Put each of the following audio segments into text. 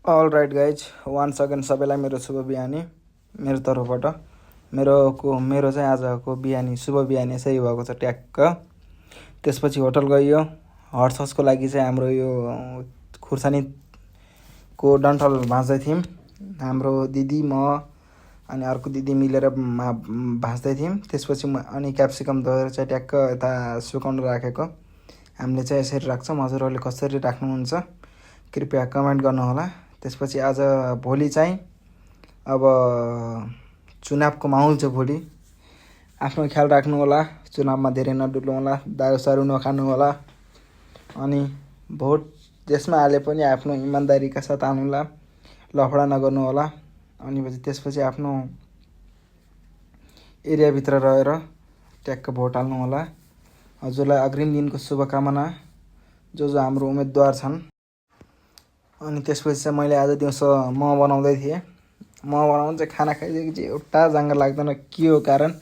All right guys, once again सबैलाई मेरो शुभ बिहानी मेरो तर्फबाट। मेरो चाहिँ आजको बिहानी शुभ बिहानी यसै भएको छ ट्याक्क। त्यसपछि होटल गइयो। हर्सको लागि चाहिँ हाम्रो यो खुर्सानीको डन्ठल भाँच्दै थियौँ। हाम्रो दिदी म अनि अर्को दिदी मिलेर भाँच्दै थियौँ। त्यसपछि अनि क्याप्सिकम धोएर चाहिँ ट्याक्क यता सुकाउन राखेको। हामीले चाहिँ यसरी राख्छौँ, हजुरहरूले कसरी राख्नुहुन्छ कृपया कमेन्ट गर्नुहोला। त्यसपछि आज भोलि चाहिँ अब चुनावको माहौल छ। भोलि आफ्नो ख्याल राख्नु होला, चुनावमा धेरै नडुल्नु होला, दारूसारू नखानु होला, अनि भोट त्यसमा हाले पनि आफ्नो इमान्दारीका साथ हाल्नुहोला, लफडा नगर्नु होला। अनि त्यसपछि आफ्नो एरियाभित्र रहेर ट्याक्क भोट हाल्नु होला। हजुरलाई अग्रिम दिनको शुभकामना जो हाम्रो उम्मेदवार छन्। अनि त्यसपछि चाहिँ मैले आज दिउँसो मोमो बनाउँदै थिएँ। मोमो बनाउनु चाहिँ खाना खाइदिएको चाहिँ एउटा जाँगर लाग्दैन, के हो कारण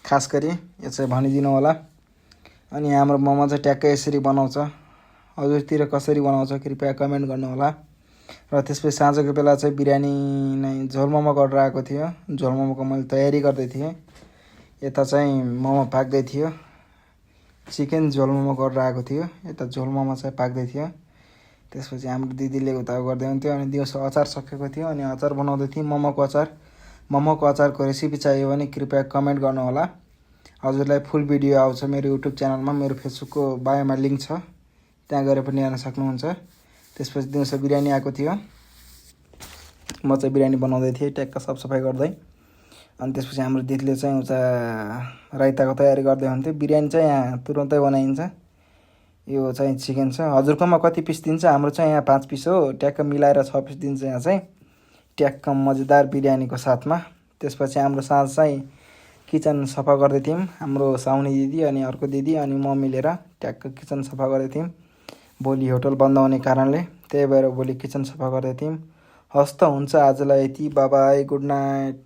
खास गरी यो चाहिँ भनिदिनु होला। अनि हाम्रो मोमो चाहिँ ट्याक्कै यसरी बनाउँछ, हजुरतिर कसरी बनाउँछ कृपया कमेन्ट गर्नु होला। र त्यसपछि साँझको बेला चाहिँ बिरयानी नै झोल मोमो गरेर आएको थियो। झोल मोमोको मैले तयारी गर्दै थिएँ। यता चाहिँ मोमो पाक्दै थियो, चिकन झोल मोमो गरेर आएको थियो, यता झोल मोमो चाहिँ पाक्दै थियो। त्यसपछि हाम्रो दिदीले उता गर्दै हुन्थ्यो। अनि दिउँसो अचार सकेको थियो, अनि अचार बनाउँदै थिएँ, मोमोको अचार। मोमोको अचारको रेसिपी चाहियो भने कृपया कमेन्ट गर्नुहोला। हजुरलाई फुल भिडियो आउँछ मेरो युट्युब च्यानलमा, मेरो फेसबुकको बायोमा लिङ्क छ, त्यहाँ गएर पनि हेर्न सक्नुहुन्छ। त्यसपछि दिउँसो बिरयानी आएको थियो, म चाहिँ बिरयानी बनाउँदै थिएँ ट्याक्क साफसफाइ गर्दै। अनि त्यसपछि हाम्रो दिदीले चाहिँ उता राइताको तयारी गर्दै हुन्थ्यो। बिरयानी चाहिँ यहाँ तुरुन्तै बनाइन्छ। यो चाहिँ चिकन छ, हजुरकोमा कति पिस दिन्छ? हाम्रो चाहिँ यहाँ 5 पिस हो, ट्याक्क मिलाएर 6 पिस दिन्छ यहाँ चाहिँ ट्याक्क मजेदार बिरयानीको साथमा। त्यसपछि हाम्रो साँझ चाहिँ किचन सफा गर्दै थियौँ, हाम्रो साउनी दिदी अनि अर्को दिदी अनि म मिलेर ट्याक्क किचन सफा गर्दै थियौँ। भोलि होटल बन्द हुने कारणले त्यही भएर भोलि किचन सफा गर्दै थियौँ। हस् त हुन्छ, आजलाई यति, बाई बाई, गुड नाइट।